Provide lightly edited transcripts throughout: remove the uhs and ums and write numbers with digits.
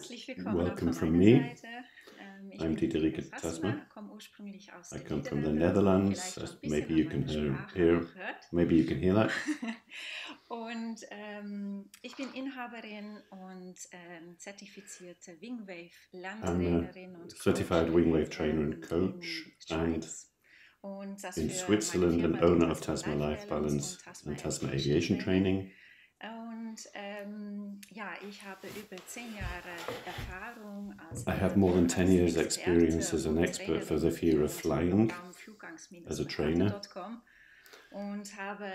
herzlich willkommen auch Welcome von from meiner me. Seite. Ich I'm bin Diederik Diederik Tasma. Tasma, komme ursprünglich aus I den come from the Niederlanden, wie man Netherlands, vielleicht schon ein maybe bisschen you an can meiner Sprache hear, auch hört. maybe you can hear that. Und ich bin Inhaberin und zertifizierte Wingwave I'm Lerntrainerin a und certified Coach Wingwave trainer and in coach, and Schweiz. Und das in für meine Switzerland, Firma, an die owner of Tasma Tasma Life Life Balance Balance und Tasma and Tasma Aviation Aviation Training. Training. Und ja, ich habe über 10 Jahre Erfahrung als I have more than 10 years Experte experience as an und expert for the Trainerin fear of mit flying Programm as a trainer, flugangst-berater.com und habe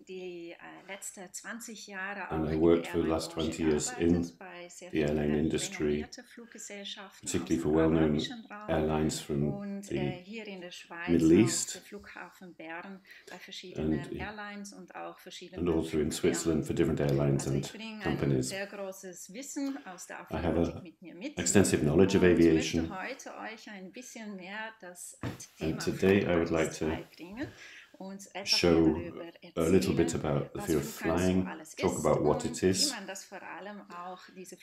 die letzten 20 Jahre and auch I in worked der for the last Airline-Branche 20 years in gearbeitet, bei sehr the airline vielen industry, renommierten Fluggesellschaften aus particularly for dem well-known arabischen Raum airlines from und the hier in der Schweiz Middle auf East, der Flughafen Bern bei verschiedenen and Airlines und auch and verschiedenen also in Flugfirmen. Switzerland for different airlines Also ich and bringe ein companies. sehr großes Wissen aus der I have Aviatik mit mir mit extensive knowledge of und möchte aviation, heute euch ein bisschen mehr das and Thema today I would like Flugangst to beibringen und etwas mehr show darüber a little bit erzählen, about the was fear of Flugangst so flying, alles talk ist about what und it wie is, man das vor allem auch diese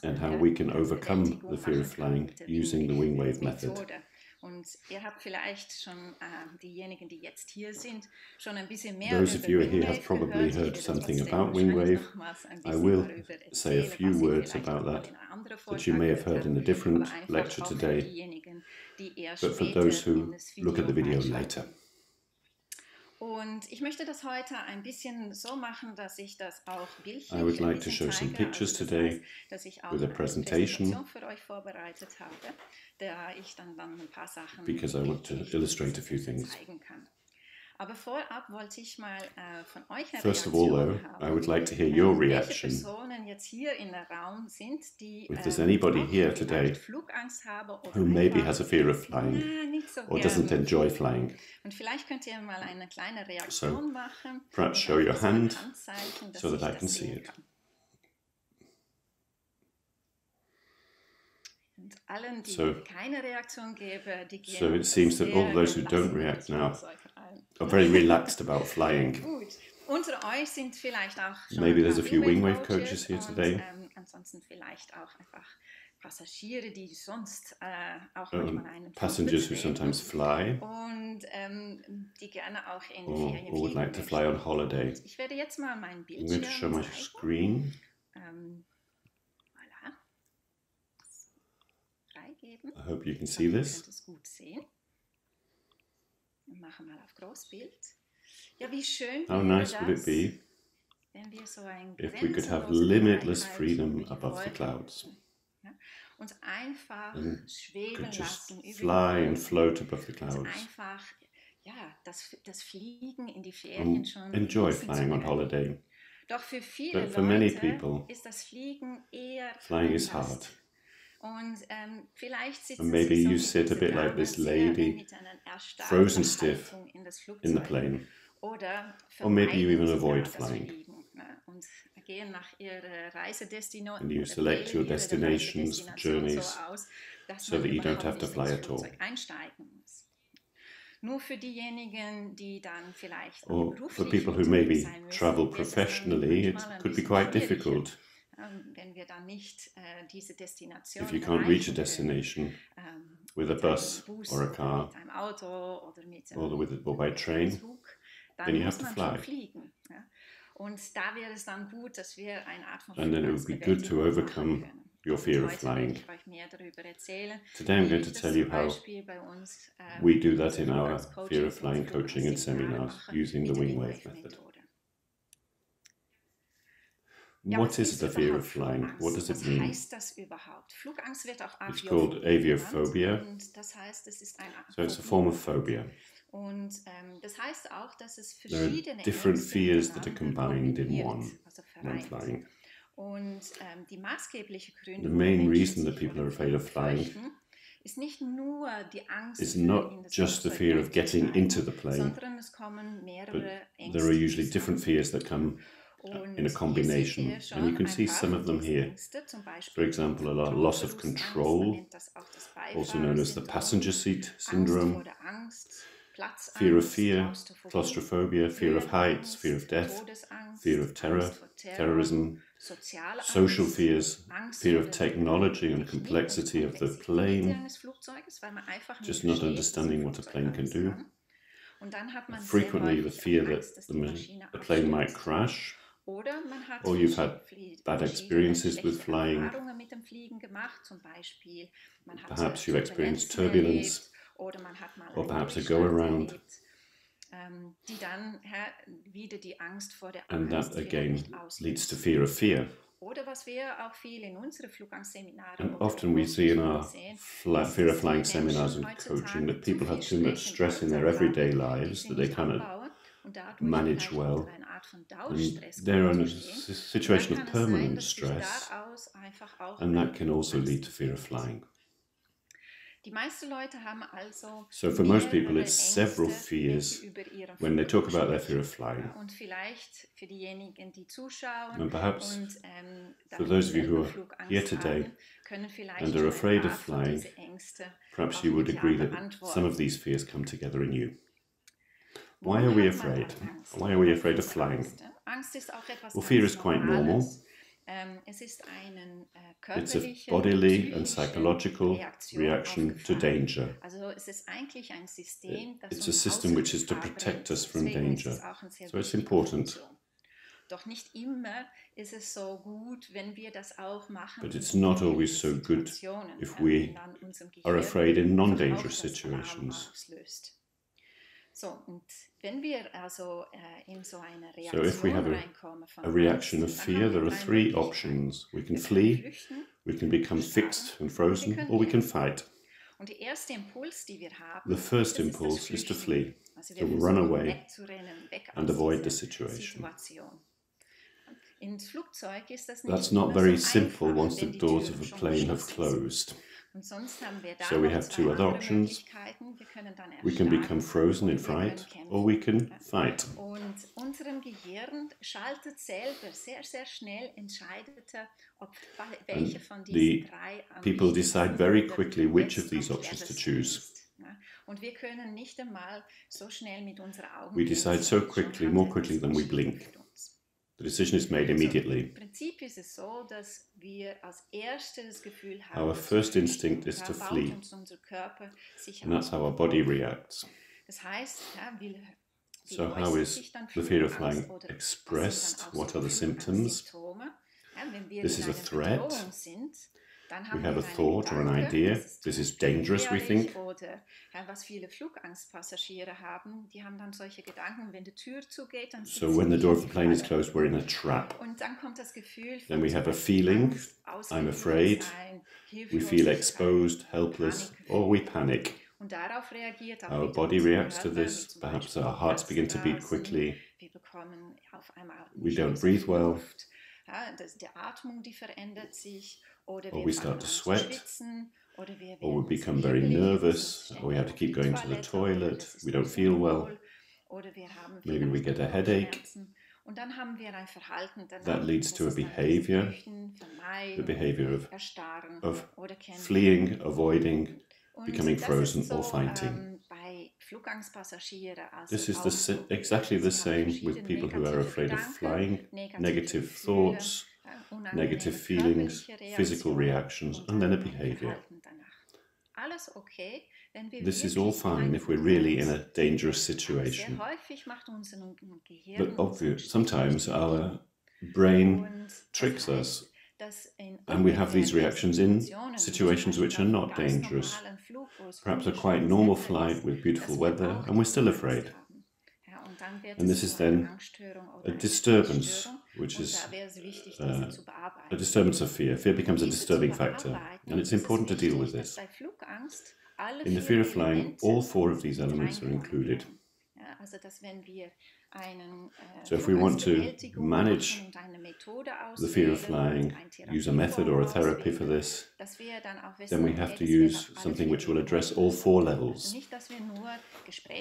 and how we can overcome the Flugangstbewältigung fear of machen kann flying mit der using the wingwave method. Methode. Und ihr habt vielleicht schon, diejenigen, die jetzt hier sind, schon ein bisschen mehr Those über of you here have Wingwave probably gehört. Ich heard werde something trotzdem about wahrscheinlich wingwave. nochmals ein I bisschen will darüber say a erzählen, few was ihr words vielleicht about auch mal that in einem anderen that you Vortrag may have gehört heard in habt, a different aber einfach lecture auch für today, diejenigen, die eher but for später those in who das look at the video reinschauen. later. Und ich möchte das heute ein bisschen so machen, dass ich das auch bildlich I would ein like to bisschen show some zeige. pictures Also das today heißt, dass ich auch with a eine presentation Präsentation für euch vorbereitet habe, da ich dann ein paar Sachen because I want to bildlich illustrate a few things. zeigen kann. Aber vorab wollte ich mal von euch eine First of all, Reaktion though, haben, I would like to hear your welche reaction. Personen jetzt hier in der Raum sind, die If there's anybody auch here vielleicht today Flugangst haben oder who maybe einfach has a fear of flying nicht so or doesn't gerne enjoy fliegen. flying. Und vielleicht könnt ihr mal eine kleine Reaktion machen Perhaps und show your auch so ein hand Handzeichen, dass so ich that I das can see sehen it. kann. Und allen, die keine Reaktion geben, die gehen So it seems that all those who don't react now are very relaxed about flying. Gut. Unter euch sind vielleicht auch schon Maybe ein there's paar a few Wingwave wingwave coaches here und, today. Ansonsten vielleicht auch einfach Passagiere, die sonst auch manchmal einen Passengers who Flug bewegen sometimes fly und die gerne auch in Ferien or would like to fly on holiday. Ich werde jetzt mal meinen I'm going to show Bildschirm my zeigen. screen. Voilà. Freigeben. I hope you can see Ihr this. könnt es gut sehen. Wir machen mal auf Großbild. Ja, wie schön How wäre nice would it das, be wenn wir so ein if we could have grenzenlose limitless Freiheit freedom über die above the Wolken clouds hätten, ja? Uns einfach and schweben could just lassen über fly die and Wolken. float above the Uns clouds einfach das Fliegen in die Ferien and schon enjoy genießen zu flying on können. holiday. Doch für viele But for many Leute people, ist das Fliegen eher flying is Last. hard. Und vielleicht sitzen And maybe Sie so you wie sit a diese bit like Dame this sehr lady, mit einer erstarrten frozen stiff Haltung in das in the Flugzeug. plane. Oder Or maybe you vermeiden even sogar avoid das flying. Fliegen, ne? Und gehen nach ihrer Reisedestination And you oder select wählen your ihre destinations, Reisedestination journeys, so aus, dass so man that you don't überhaupt have to nicht fly ins at all. Flugzeug einsteigen muss. Nur für diejenigen, die dann vielleicht Or for beruflich people who unterwegs maybe sein müssen, travel wird es dann professionally, it manchmal ein could be bisschen quite schwieriger. difficult Wenn wir dann nicht diese Destination if you can't reach a erreichen destination können, with a mit einem bus Bus or a oder car mit einem Auto oder mit or by train. Zug, dann then you muss have to man schon fly. fliegen. Ja? Und da wäre es dann gut, dass wir eine Art von And then it would be good to Flugangstbewältigung machen overcome können. your Und fear of heute werde flying. ich euch mehr darüber erzählen, Today I'm wie going ich to das tell you zum how Beispiel bei uns we do that in our Flugangstcoachings fear of und flying coaching and Flugangstseminare seminars mache using mit the der wingwave method. Wingwave-Methode. Ja, What was is ist the fear überhaupt of flying? What Flugangst? does it Was mean? heißt das überhaupt? Flugangst wird auch It's called Aviophobie aviophobia. genannt und das heißt, es ist eine So it's a Phobie. form of phobia. Und das heißt auch, dass es There are verschiedene different Ängste fears that are miteinander combined in kombiniert, one also when vereint. flying. Und die maßgebliche Gründe, The warum main Menschen reason that sich people vor are dem afraid of flying fürchten, ist nicht nur die Angst, is in not das just the Flugzeug fear of getting einzusteigen, into the plane, sondern es kommen but mehrere there are usually Ängste different zusammen. fears that come Und in a hier combination, seht ihr schon and you can ein see paar some von of them diesen here. Ängste, zum For Beispiel die example, a loss of Kontrollverlustangst, man control, nennt das auch das also known as the Beifahrersyndrom, passenger seat Angst syndrome, vor der Angst, fear of fear, claustrophobia, fear of heights, fear of death, fear of terror, terrorism, social fears, fear of technology and complexity of the plane, just not understanding what a plane can do. Frequently the fear that the plane might crash, or you've had bad experiences with flying. Perhaps you've experienced turbulence, or perhaps a go-around. And that again leads to fear of fear. And often we see in our fear of flying seminars and coaching that people have too much stress in their everyday lives that they cannot manage well. And they're in a situation of permanent stress, and that can also lead to fear of flying. So for most people it's several fears when they talk about their fear of flying. And perhaps for those of you who are here today and are afraid of flying, perhaps you would agree that some of these fears come together in you. Why are we afraid? Why are we afraid of flying? Well, fear is quite normal. It's a bodily and psychological reaction to danger. It's a system which is to protect us from danger, so it's important. But it's not always so good if we are afraid in non-dangerous situations. So if we have a reaction of fear, there are three options. We can flee, we can become fixed and frozen, or we can fight. The first impulse is to flee, to run away and avoid the situation. That's not very simple once the doors of a plane have closed. So we have two other options. We can become frozen in fright, or we can fight. And the people decide very quickly which of these options to choose. We decide so quickly, more quickly than we blink. The decision is made immediately. Our first instinct is to flee, and that's how our body reacts. So how is the fear of flying expressed? What are the symptoms? This is a threat. We have a thought or an idea. This is dangerous, we think. So when the door of the plane is closed, we're in a trap. Then we have a feeling, I'm afraid. We feel exposed, helpless, or we panic. Our body reacts to this. Perhaps our hearts begin to beat quickly. We don't breathe well. Or we start to sweat, or we become very nervous, or we have to keep going to the toilet, we don't feel well, maybe we get a headache. That leads to a behavior, the behavior of fleeing, avoiding, becoming frozen, or fighting. This is exactly the same with people who are afraid of flying, negative thoughts, negative feelings, physical reactions, and then a behavior. This is all fine if we're really in a dangerous situation. But sometimes our brain tricks us, and we have these reactions in situations which are not dangerous. Perhaps a quite normal flight with beautiful weather, and we're still afraid. And this is then a disturbance, which is a disturbance of fear. Fear becomes a disturbing factor, and it's important to deal with this. In the fear of flying, all four of these elements are included. So if we want to manage the fear of flying, use a method or a therapy for this, then we have to use something which will address all four levels.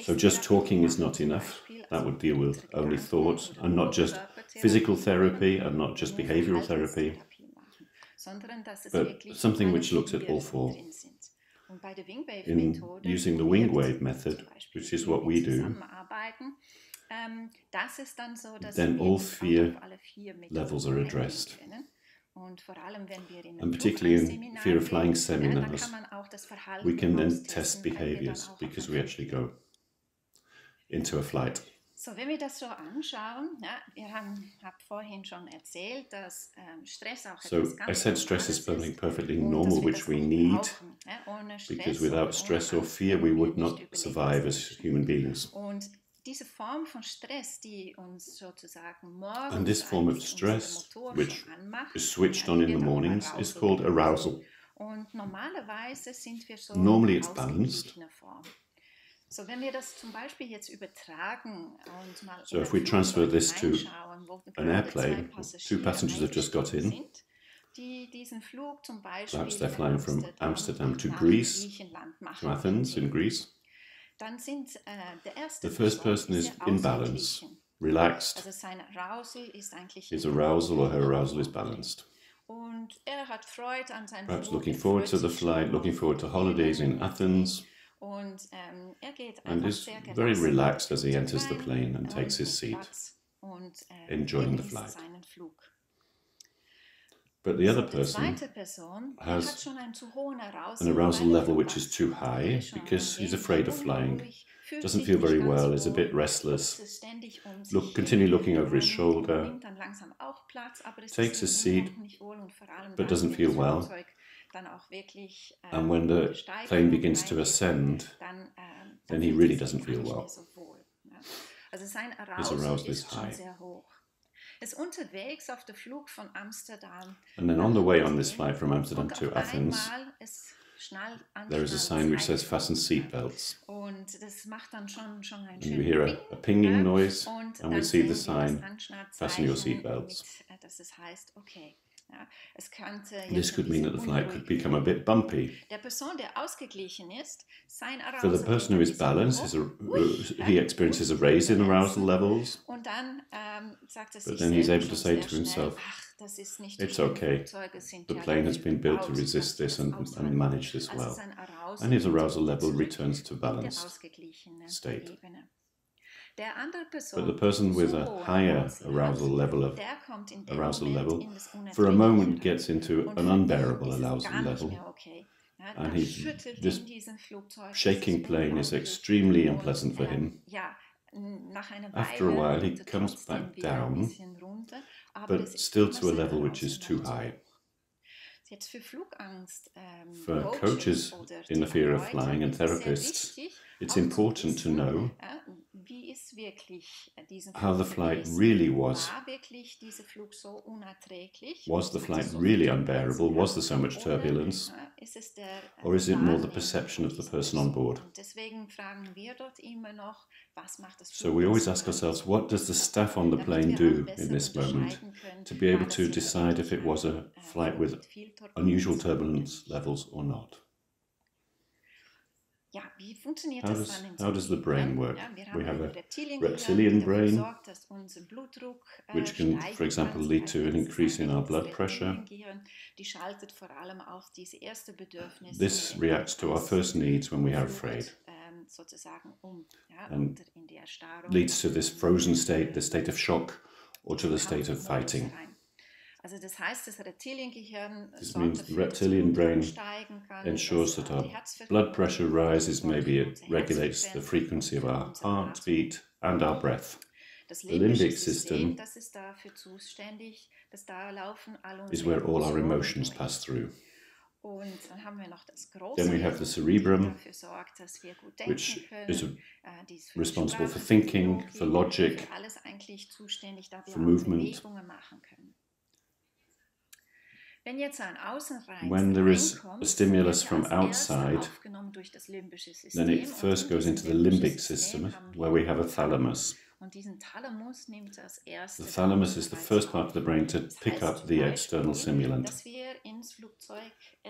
So just talking is not enough. That would deal with only thoughts, and not just physical therapy and not just behavioral therapy, but something which looks at all four. in using the wing wave method, which is what we do, then all 4 levels are addressed. And particularly in fear of flying seminars, we can then test behaviors because we actually go into a flight. So, wenn wir das so anschauen, ja, wir haben vorhin schon erzählt, dass Stress auch etwas ganz I said stress is perfectly normal, which we need, because without stress or fear we would not survive as human beings. Und diese Form von Stress, die uns sozusagen morgens and this form of stress, which is switched on in the mornings, is called arousal. Und normalerweise sind wir so Normally it's balanced. Form. So, wenn wir das zum Beispiel jetzt übertragen und mal so if we transfer this to an airplane, 2 passengers have just got in. Perhaps they're flying from Amsterdam to Greece, to Athens in Greece. The first person is in balance, relaxed. His arousal or her arousal is balanced. Perhaps looking forward to the flight, looking forward to holidays in Athens. And is very relaxed as he enters the plane and takes his seat, enjoying the flight. But the other person has an arousal level which is too high because he's afraid of flying, doesn't feel very well, is a bit restless, continue looking over his shoulder, takes his seat, but doesn't feel well. And when the plane begins to ascend, then he really doesn't feel well. His arousal is high. And then on the way on this flight from Amsterdam to Athens, there is a sign which says fasten seatbelts. And you hear a pinging noise, and we see the sign, fasten your seatbelts. This could mean that the flight could become a bit bumpy. For the person who is balanced, he experiences a raise in arousal levels, but then he's able to say to himself, it's okay, the plane has been built to resist this and manage this well. And his arousal level returns to balanced state. But the person with a higher arousal level for a moment gets into an unbearable arousal level, and this shaking plane is extremely unpleasant for him. After a while he comes back down, but still to a level which is too high. For coaches in the fear of flying and therapists, it's important to know how the flight really was. Was the flight really unbearable? Was there so much turbulence? Or is it more the perception of the person on board? So we always ask ourselves, what does the staff on the plane do in this moment to be able to decide if it was a flight with unusual turbulence levels or not? How does the brain work? We have a reptilian brain, which can, for example, lead to an increase in our blood pressure. This reacts to our first needs when we are afraid, and leads to this frozen state, the state of shock, or to the state of fighting. This means the reptilian brain ensures that our blood pressure rises, maybe it regulates the frequency of our heartbeat and our breath. The limbic system is where all our emotions pass through. Then we have the cerebrum, which is responsible for thinking, for logic, for movement. When there is a stimulus from outside, then it first goes into the limbic system, where we have a thalamus. The thalamus is the first part of the brain to pick up the external stimulant.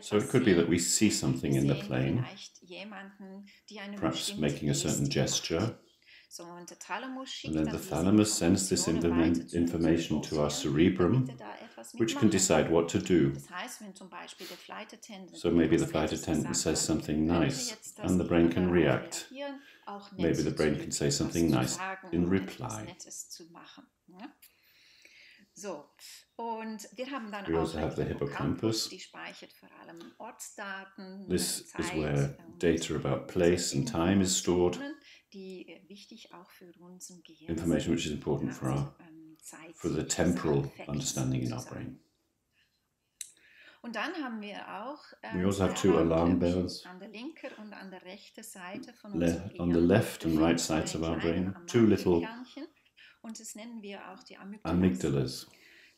So it could be that we see something in the plane, perhaps making a certain gesture, So, und der Thalamus schickt and then dann the diese thalamus sends this Informationen information to our Gehirn, cerebrum, damit da etwas which can mitmachen decide kann. what to do. Das heißt, wenn zum Beispiel der Flight Attendant So maybe the etwas flight Nettes attendant gesagt says hat, something könnte nice, jetzt das and the Gehirn brain can darauf react. reagieren, auch nett Maybe the brain can say something zu nice sagen in oder etwas reply. Nettes zu machen. Ja? So, und wir haben dann We auch also have the hippocampus. die speichert vor allem Ortsdaten, This Zeit, is where data about place and time is stored, die wichtig auch für unseren Gehirn information which is important for the temporal understanding in our brain. Und dann haben wir auch we also have two alarm bells an der linken und an der rechten Seite von on the left and right sides of our brain, two little und das nennen wir auch die amygdalas.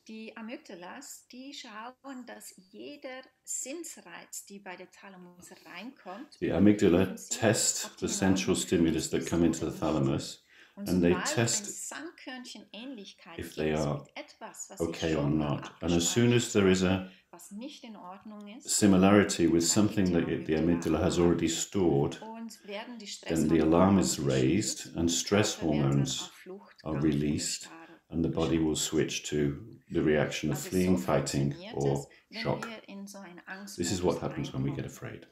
Die Amygdalas, die schauen, dass jeder Sinnsreiz, die bei der Thalamus reinkommt, the amygdala test the sensual stimulus that come into the thalamus, and they test if they are okay or not. And as soon as there is a similarity with something that the amygdala has already stored, then the alarm is raised and stress hormones are released, and the body will switch to the reaction of fleeing, fighting, or shock. This is what happens when we get afraid.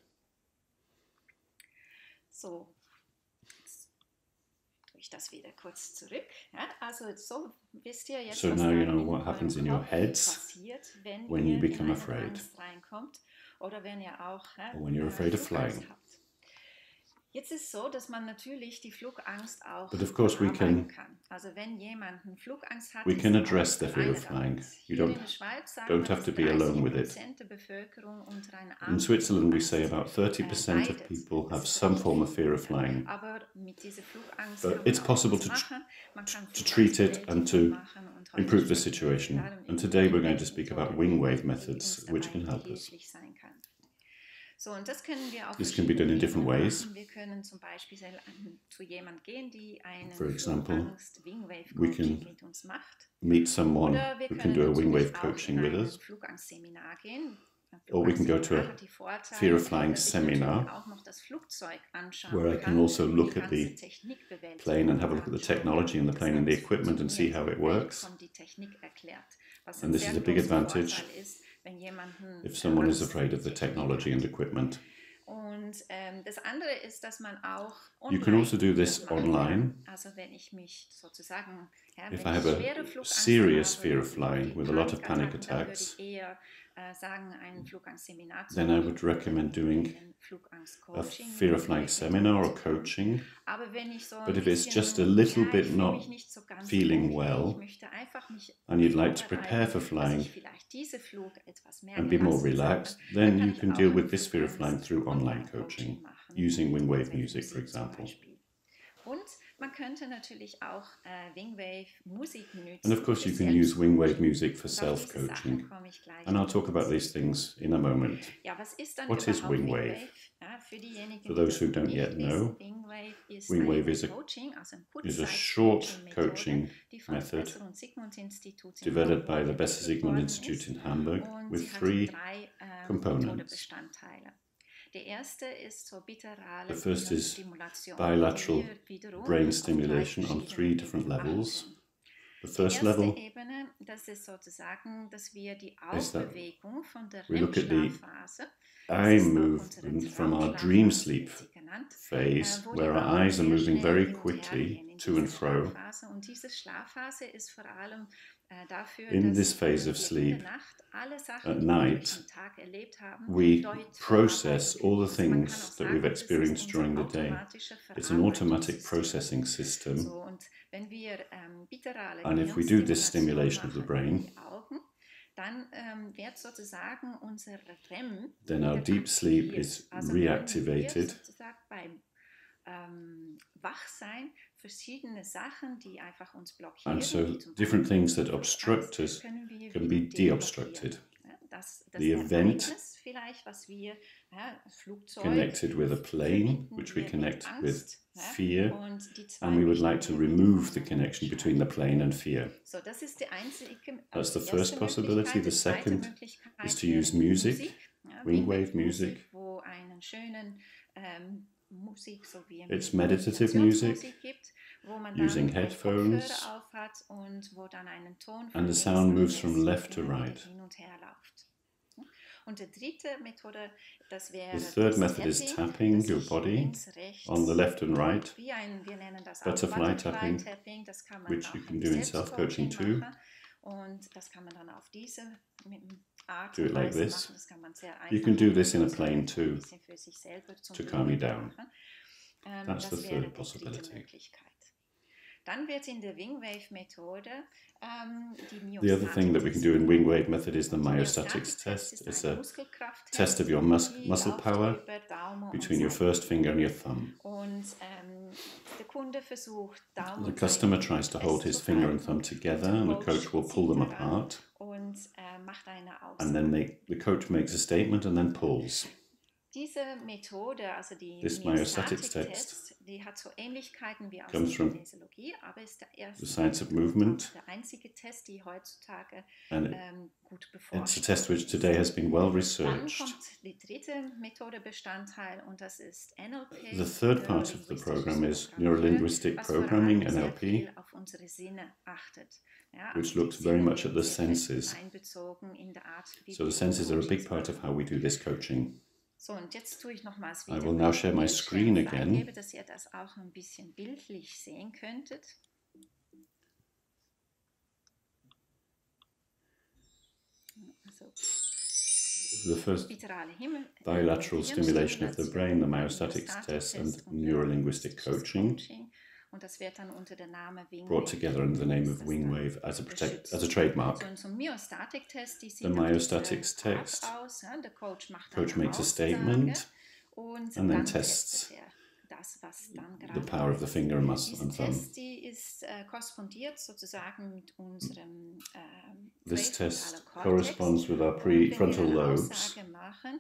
So, jetzt tue ich das wieder kurz zurück. Ja, also so wisst ihr jetzt, so was now you know in what happens in your heads passiert, when you become afraid, oder wenn ihr auch, or when you're afraid of flying. Habt. Jetzt ist es so, dass man natürlich die Flugangst auch But of course we can. Also wenn jemand eine Flugangst hat, we can address the fear of flying. You don't have to be alone with it. In Switzerland, we say about 30% of people have some form of fear of flying. But it's possible to treat it and to improve the situation. And today we're going to speak about wing wave methods, which can help us. So, und das können wir auch This can be done in different ways. Wir können zum Beispiel zu jemand gehen, die einen For example, Wingwave we Coaching can mit uns macht. meet someone who can do a wingwave coaching with us. Or we can go to a fear of flying seminar, where I can also look at the plane and have a look at the technology in the plane and the equipment and see how it works. And this is a big advantage if someone is afraid of the technology and equipment. You can also do this online. If I have a serious fear of flying with a lot of panic attacks, then I would recommend doing a fear of flying seminar or coaching. But if it's just a little bit not feeling well, and you'd like to prepare for flying and be more relaxed, then you can deal with this fear of flying through online coaching, using wingwave music, for example. Man könnte natürlich auch Wingwave-Musik nutzen. And of course you can use wingwave music for self-coaching. And I'll talk about these things in a moment. What is wingwave? For those who don't yet know, wingwave is a short coaching method developed by the Besser-Sigmund Institute in Hamburg with 3 components. The first is bilateral brain stimulation on 3 different levels. The first level is that we look at the eye movement from our dream sleep phase, where our eyes are moving very quickly to and fro. In this phase of sleep, at night, we process all the things that we've experienced during the day. It's an automatic processing system. And if we do this stimulation of the brain, then our deep sleep is reactivated. And so different things that obstruct us can be de-obstructed. The event connected with a plane, which we connect with fear, and we would like to remove the connection between the plane and fear. That's the first possibility. The second is to use music, wingwave music, Musik, so wie It's meditative music, gibt, wo man using dann headphones, Kopfhörer auf hat und wo dann einen Ton von and the links sound nach moves from rechts left to immer wieder right. hin und her läuft. Und die dritte Methode, das wäre The third das method is tapping your body links, rechts, on the left and right, wie wir nennen das auch butterfly tapping, das kann man which auch you can im do in self-coaching too. machen. Und das kann man dann auf diese Art Do it like und Weise this. machen. Das kann man sehr einfach You can do this in a machen, plane too, für sich selber zum to calm you Beruhigen down. machen. That's the Das wäre third die possibility. dritte Möglichkeit. Dann wird in der Wing-Wave-Methode die The other thing that we can do in wing wave method is the myostatics test. It's a test of your muscle power between your first finger and your thumb. Und der Kunde versucht, Daumen The customer tries to hold his finger and thumb together, and the coach will pull them apart. Und macht eine And then the coach makes a statement and then pulls. Diese Methode, also die This myostatics test die hat so Ähnlichkeiten wie aus comes der from Kinesiologie, aber ist der erste the science of movement, der einzige Test, die heutzutage and gut beforscht it's a test which today has been well Dann researched. kommt die dritte Methode Bestandteil und das ist NLP. The third part of the program is neurolinguistic programming, NLP, auf unsere Sinne achtet. Ja, which die looks very Sinne much at werden the sehr fest senses. einbezogen in der Art, wie So the wir senses are a big Coachings part of machen. how we do this coaching. So, und jetzt tue ich nochmals I wieder will now share my Bildschirm screen again. freigebe, dass ihr das auch ein bisschen bildlich sehen könntet. Also, The first bilaterale bilateral stimulation of the brain, the myostatics test, and neurolinguistic coaching, und das wird dann unter der Name Wing brought Wave together under the name of Wing Wave as a trademark. So, zum Myostatic-Test, die The sieht myostatics auf diese Art test, aus. Ja, der Coach macht coach eine makes a Aussage statement und and then dann tests testet er das, was dann the gerade power of the finger and muscle Diese and thumb. Test, die ist korrespondiert sozusagen mit unserem This präfrontalen test Kortex. corresponds with our Und wenn wir prefrontal eine lobes. Aussage machen,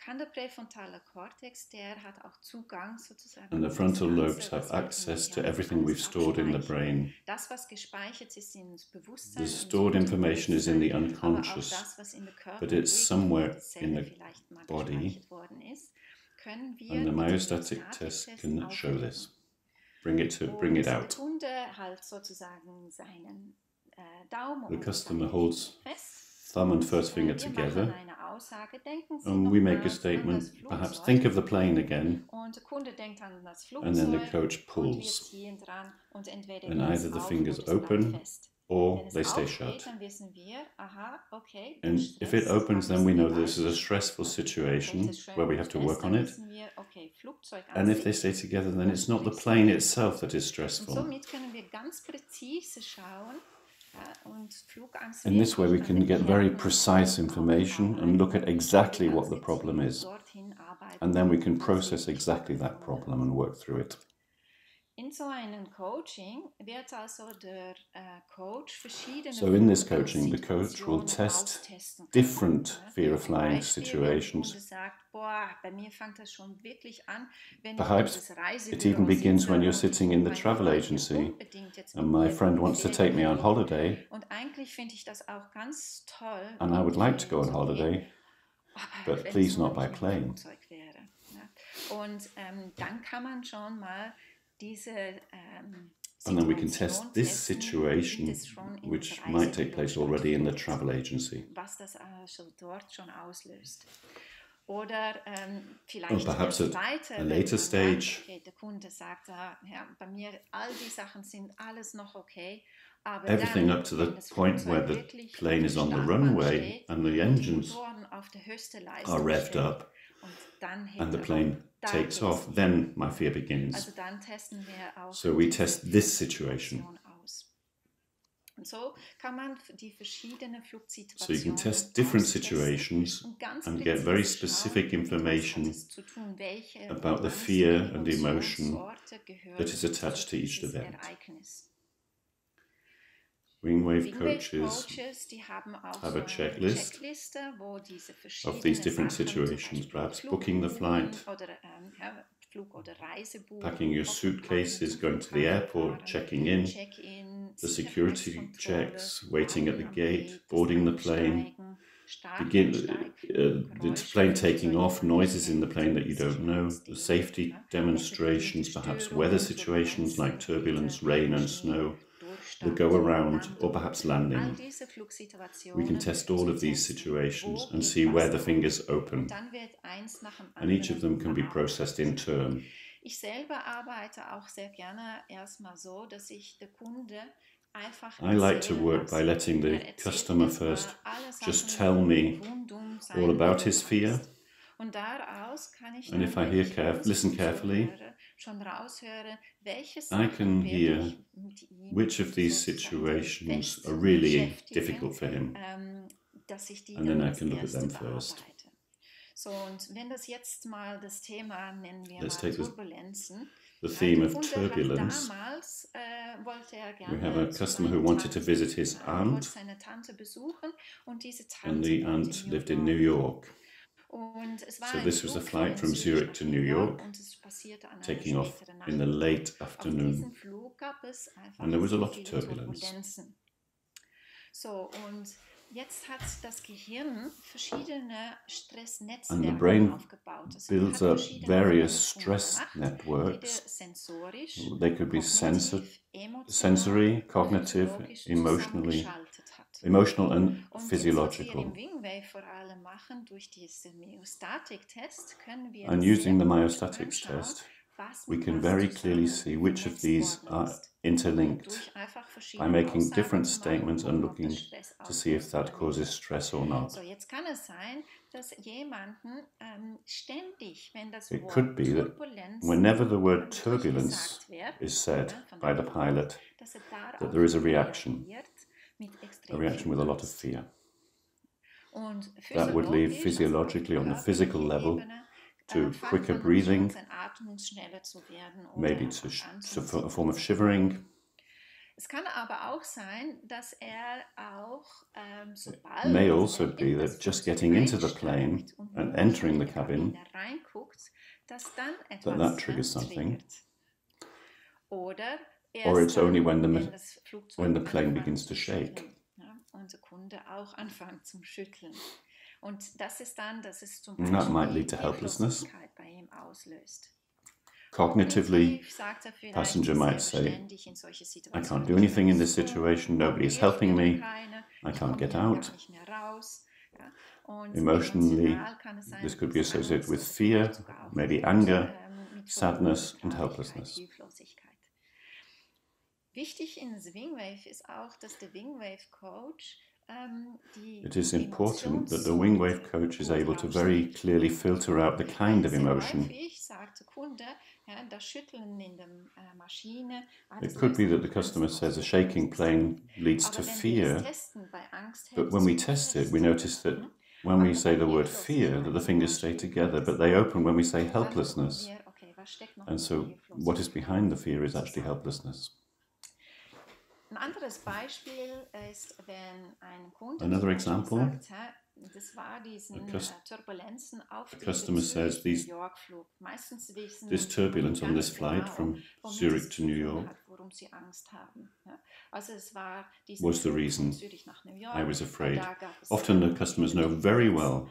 kann der präfrontale Kortex, der hat auch Zugang sozusagen And the auf frontal das lobes Ganze, have was wir access to ja everything alles we've stored in the abspeichern. brain. Das, was gespeichert ist ins Bewusstsein, The ins stored information is in the Unterbewusstsein, aber auch unconscious, das, was in der but it's somewhere Körperzelle in the vielleicht mal body, gespeichert worden ist, können wir and the mit dem myostatic test Myostatic-Test can show aufdecken. this. Bring it Der out. Kunde hält sozusagen seinen Daumen The und customer seinen holds Finger fest. thumb and first finger Wir machen together, eine Aussage, denken Sie and we make a nochmals an statement, das perhaps Flugzeug. think of the plane again, Und der Kunde denkt an das and then the Flugzeug coach und wir pulls, ziehen dran und entweder and geht es either the auf fingers oder es bleibt open fest. or Wenn es they stay aufgeht, shut. dann wissen wir, aha, okay, der And if Stress it opens, then we know this is a gewaltig. stressful situation Stress, where we have to work on dann it. wissen wir, okay, Flugzeug an And if they sich. stay together, then it's not the plane itself that is Und stressful. somit können wir ganz präzise schauen und Flugangst In this way, we can get very precise und information and look at exactly what the problem is. dorthin arbeiten, And then we can wo process sie exactly that problem and work through it. In so einem Coaching wird also der Coach verschiedene So in this coaching, the coach will Situationen test austesten können. different Ja, fear of zum flying Beispiel, wenn der situations. Kunde sagt, boah, bei mir fängt das schon wirklich an, wenn Perhaps ich in das Reisebüro it even begins sitze when you're und ich sitting in the meine travel Leute agency unbedingt jetzt and mit my mir friend in wants to die take me on Ferien holiday und eigentlich finde ich das auch ganz toll, and I would like to go on zu gehen, holiday, aber but wenn please es nur not by nicht im plane. Flugzeug wäre. Ja. Und dann kann man schon mal diese And then we can test Situation this testen, wie situation, das schon im which might take place Reisebüro already in the stattfindet, travel agency. was das also dort schon auslöst. Oder Or vielleicht perhaps at weiter, a wenn later man stage, merkt, okay, der Kunde sagt, ja, bei mir all die Sachen sind alles noch okay, aber everything dann, up to wenn the das point Flugzeug where the wirklich plane is on the Startbahn runway steht and the und die engines Motoren auf der höchsten are Leistung revved stehen up und dann hebt and the er plane ab, da takes geht's off, nicht. then my fear begins. Also dann testen wir auch So we diese test this situation. Situation aus. Und so kann man die verschiedenen So you Flugsituationen can test different austesten situations und ganz and get very präzise specific schauen, was hat information es zu tun, welche about the Angst- fear und and emotion Emotionssorte gehört that is attached to each zu diesem event. Ereignis. Wingwave Wingwave-Coaches, coaches die haben auch have so a eine checklist Checkliste, wo diese of verschiedenen these different Sachen, zum situations, Beispiel perhaps Flug booking the buchen flight, oder Flug- oder Reisebuch, packing your suitcases, going to the airport, checking in, Check-in, the security Sicherheitskontrolle, checks, waiting at the Warten am gate, Gate, boarding the das plane, Einsteigen, the plane taking off, noises in the plane that you don't know, the safety demonstrations, perhaps weather situations like turbulence, rain and snow, the go-around, or perhaps landing. We can test all of these situations and see where the fingers open, and each of them can be processed in turn. Ich selber arbeite auch sehr gerne erstmal so, dass ich der Kunde I like to work by letting the customer first just tell me all about his fear, and if I listen carefully, I can hear which of these situations are really difficult for him, and then I can look at them first. So, und wenn das jetzt mal das Thema, nennen wir Let's mal take Turbulenzen. The theme of turbulence. We have a customer who wanted to visit his aunt, and the aunt lived in New York. So this was a flight from Zurich to New York, taking off in the late afternoon, and there was a lot of turbulence. So, und jetzt hat das Gehirn verschiedene Stressnetzwerke and the brain aufgebaut. builds up various stress networks. They could be sensory, cognitive, emotional and physiological. And using the myostatics test, we can very clearly see which of these are interlinked by making different statements and looking to see if that causes stress or not. It could be that whenever the word turbulence is said by the pilot, that there is a reaction with a lot of fear. That would lead physiologically on the physical level to quicker breathing, maybe to a form of shivering. Es kann aber auch sein, dass auch, it may also be that just getting into the plane and entering the cabin, that triggers something. Or it's only when the plane begins to shake. Und der Kunde auch anfängt zum Schütteln. Und das ist dann, dass es zum Beispiel that might lead to helplessness. Bei ihm auslöst. Cognitively, passenger might say, I can't do anything in this situation, nobody's helping me, I can't get out. Emotionally, this could be associated with fear, maybe anger, sadness and helplessness. Wichtig in Wingwave ist auch, dass der Wingwave Coach It is important that the Wingwave coach is able to very clearly filter out the kind of emotion. It could be that the customer says a shaking plane leads to fear, but when we test it, we notice that when we say the word fear, that the fingers stay together, but they open when we say helplessness. And so what is behind the fear is actually helplessness. Ein anderes Beispiel ist, wenn ein Kunde Another example, das war diesen Turbulenzen auf customer says this turbulence on this flight from Zurich to New York was the reason I was afraid. Often the customers know very well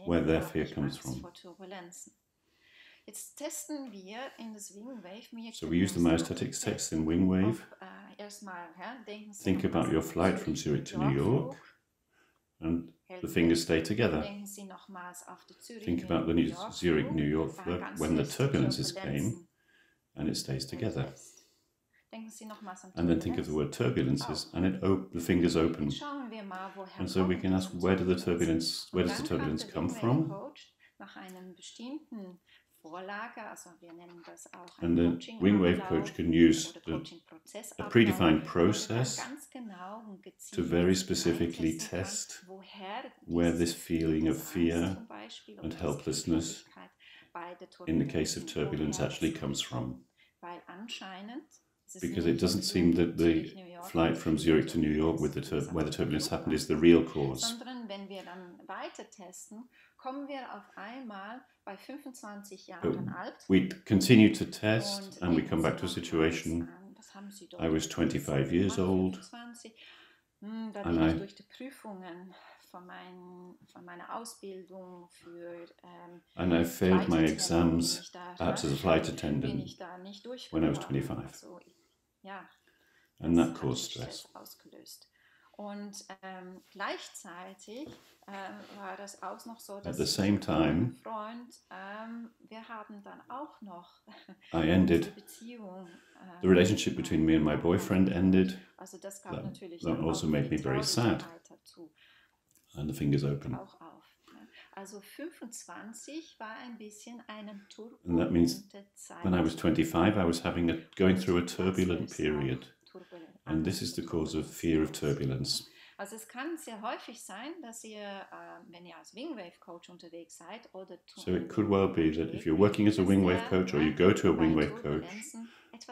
where their fear comes from. Jetzt testen wir in das Wingwave. So we use the myostatics test in Wingwave. Think about your flight from Zurich to New York, and the fingers stay together. Think about the Zurich-New York flight when the turbulences came, and it stays together. And then think of the word turbulences, and the fingers open. And so we can ask, where does the turbulence come from? And the Wingwave coach can use a predefined process to very specifically test where this feeling of fear and helplessness in the case of turbulence actually comes from. Because it doesn't seem that the flight from Zurich to New York where the turbulence happened is the real cause. But we continue to test and we come back to a situation. I was 25 years old and I von meiner Ausbildung für and I failed my exams, perhaps as a flight attendant, when I was 25. Also, ja, and that caused stress. Ausgelöst. Und gleichzeitig war das auch noch so, dass at the same time, Freund, wir haben dann auch noch I ended Beziehung, the relationship between me and my boyfriend ended. Also das gab natürlich That also made me very sad. Dazu. And the fingers open. Auch auf. Also 25 war ein bisschen eine And that means turbulente Zeit. when I was 25, I was going through a turbulent period. And this is the cause of fear of turbulence. Also es kann sehr häufig sein, dass ihr, wenn ihr als Wingwave Coach unterwegs seid oder so it could well be that if you're working as a Wingwave coach or you go to a Wingwave coach,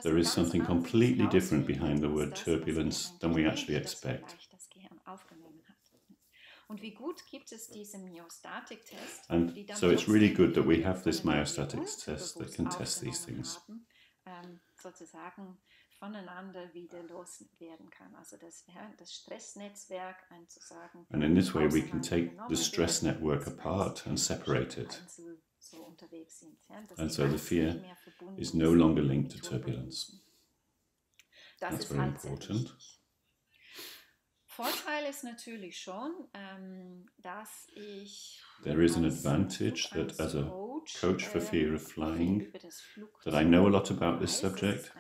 there is something completely different behind the word turbulence than we actually expect. Und wie gut gibt es diesen Myostatic-Test? And so it's really good that we have this myostatics test that can test these things. Sozusagen voneinander wieder los werden kann. Also das Stressnetzwerk sozusagen. And in this way we can take the stress network apart and separate it. So unterwegs sind, and so the fear is no longer linked to turbulence. That's very important. Vorteil ist natürlich schon, dass ich there is an advantage that as a coach for fear of flying, that I know a lot about this subject.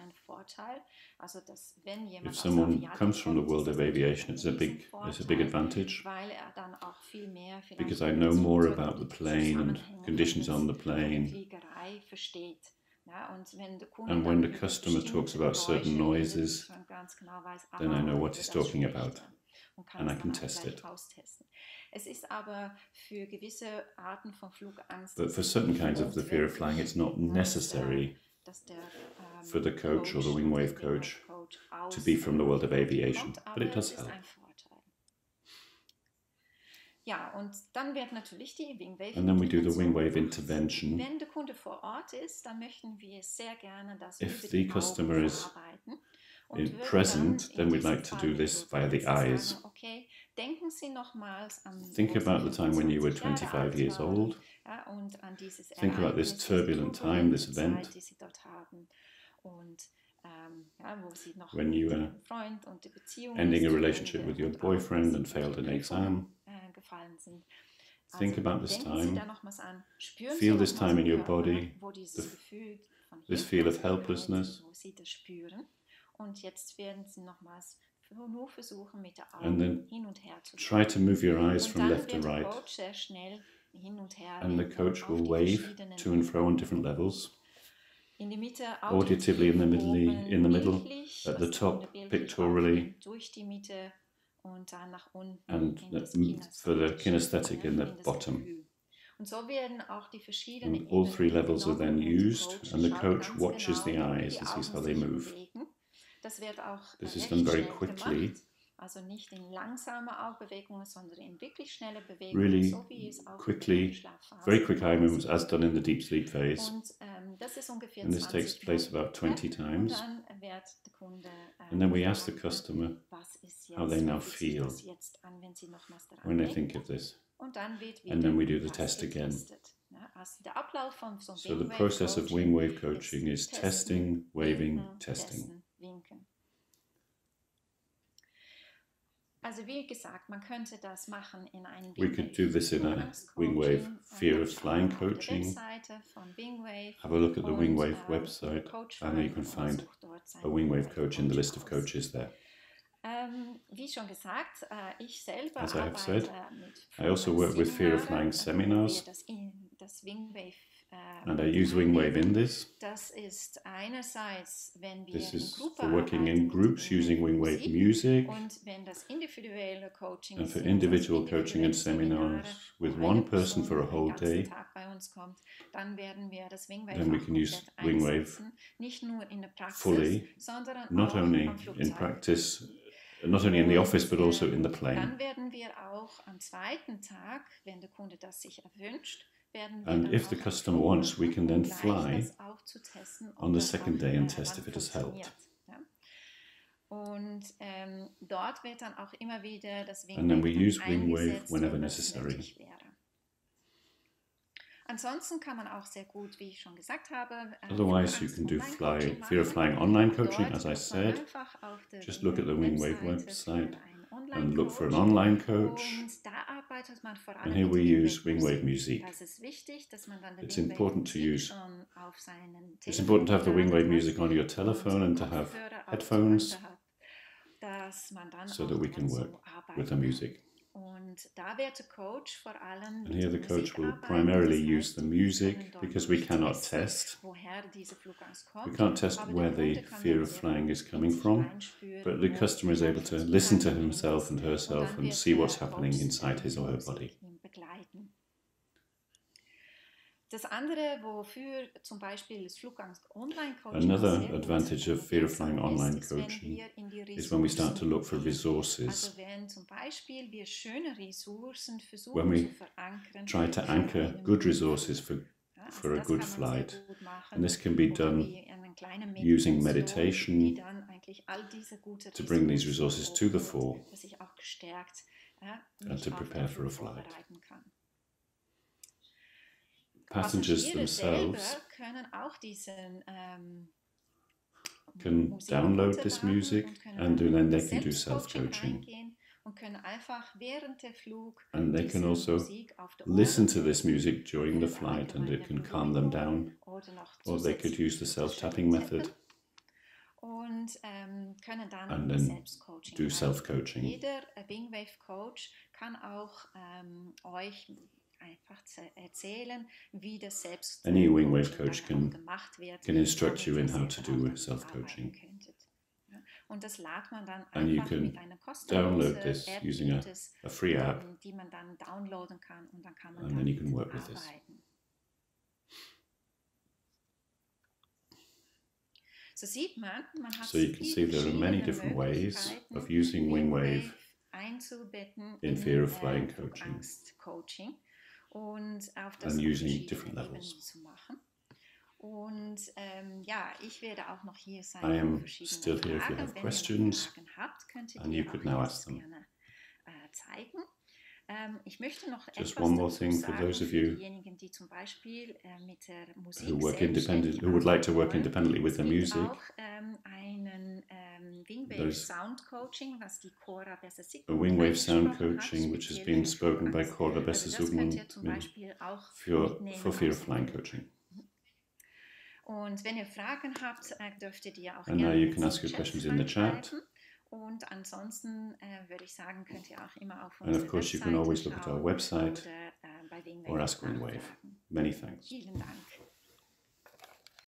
Also, dass wenn if someone comes from the world of aviation, it's a big advantage, weil dann auch viel mehr because I know more about the plane and conditions on the plane. Fliegerei versteht. Ja, and when the customer talks about certain noises, then I know what he's talking about. And I can test it. Es ist aber für gewisse Arten von Flugangst, but for certain kinds of the fear of flying, it's not necessary for the coach or the Wingwave coach to be from the world of aviation, but it does help. Ja, und dann wird natürlich die Wingwave and then we do the Wingwave intervention. Wenn der Kunde vor Ort ist, dann möchten wir sehr gerne, dass wir über die Augen arbeiten. Present, then we'd like to do this via the eyes. Okay, denken Sie nochmals an Think about the time when you were 25 years old. Und an dieses Think about this turbulent time, this event. Die Sie dort haben. Und wo Sie noch when you were ending a relationship with your boyfriend and failed an exam. Think about this time. Feel this time in your body, this feel of helplessness. Und jetzt werden Sie nochmals nur versuchen, mit der and then hin und her zu try to move your eyes from left to right. Sehr schnell hin und her and the coach will wave to and fro on different levels. In die Mitte, auditively in the middle, at the top, pictorially, durch die Mitte und dann nach unten and for the kinesthetic in the bottom. Und so werden auch die verschiedenen and all three levels are then used, and the coach watches the eyes and sees how they move. Das wird auch This is done very quickly. Also nicht in langsamer Augbewegungen, sondern in wirklich schnelle Bewegungen, really so wie es auch quickly, very quick eye movements as done in the deep sleep phase. Und, das ist ungefähr and this takes place about 20 times. Und dann wird der Kunde, and then we ask the customer how they now feel when they think of this. Und dann wird and then we do the test again. Also der Ablauf von so the process of Wingwave coaching is testing, waving, testing. Winken. Also wie gesagt, man könnte das machen in einem We could do this in a Wingwave fear of flying coaching. Have a look at the Wingwave website and you can find a Wingwave coach in the list of coaches there. Wie schon gesagt, ich selber As I have said, mit I also work with fear of flying seminars. Das Wingwave and I use Wingwave in this. Das ist einerseits, wenn wir this is for working in groups using Wingwave music, und wenn das individuelle Coaching and for individual coaching and seminars with one person for a whole day. Bei uns kommt, dann werden wir das Wingwave then we can use Wingwave nicht nur in der Praxis, fully, sondern not auch only am in practice, not only in the office but also in the plane. Dann werden wir auch am zweiten Tag, wenn der Kunde das sich erwünscht, and if the customer wants, we can then fly on the second day and test if it has helped. Und dort wird dann auch immer wieder das And then we use Wingwave Wingwave whenever wenn es necessary. nötig wäre. Ansonsten kann man auch sehr gut, wie ich schon gesagt habe, Otherwise, you can do Fear of Flying online coaching, as I said. Just look at the Wingwave website and look for an online coach. And here we use Wingwave music. It's important to have the Wingwave music on your telephone and to have headphones so that we can work with the music. Und da wird der Coach vor allem and here the coach will primarily use the music because we cannot test. We can't test where the fear of flying is coming from, but the customer is able to listen to himself and herself and see what's happening inside his or her body. Das andere, wofür zum Beispiel das Flugangst-Online-Coaching Another advantage of Fear of Flying online coaching is when we start to look for resources. When we try to anchor good resources for a good flight. And this can be done using meditation to bring these resources to the fore and to prepare for a flight. Passengers themselves can download this music and then they can do self-coaching. And they can also listen to this music during the flight and it can calm them down. Or they could use the self-tapping method and then do self-coaching. Jeder Wingwave-Coach kann auch euch einfach erzählen, wie das selbst Any Wingwave coach can instruct you in how to do self-coaching. Und das lädt man dann and you einfach can mit einer download kostenlosen this App, using a free app, die man dann downloaden kann und dann kann man and then you can work with this. arbeiten. So sieht man hat So you can see there are many different ways of using Wingwave einzubetten in Fear of Flying coaching. Coaching und auf das and using different levels. Zu machen. Und ja, ich werde auch noch hier sein. I am still here if you have questions, and you could now ask them. Zeigen. Ich möchte noch Just one more thing for those of you diejenigen, die zum Beispiel mit der Musik who would like to work independently with the music. Auch einen Wingwave Sound Coaching, was die Cora Besser-Sigmund A Wingwave Sound Coaching, which has been spoken by Cora Besser-Sigmund for Fear of Flying coaching. Und wenn ihr Fragen habt, dürft ihr die auch and now you can ask your questions in the chat. Und ansonsten würde ich sagen, könnt ihr auch immer auf And of course you can always look at our website oder bei Wingwave or ask Wingwave. Many thanks. Vielen Dank.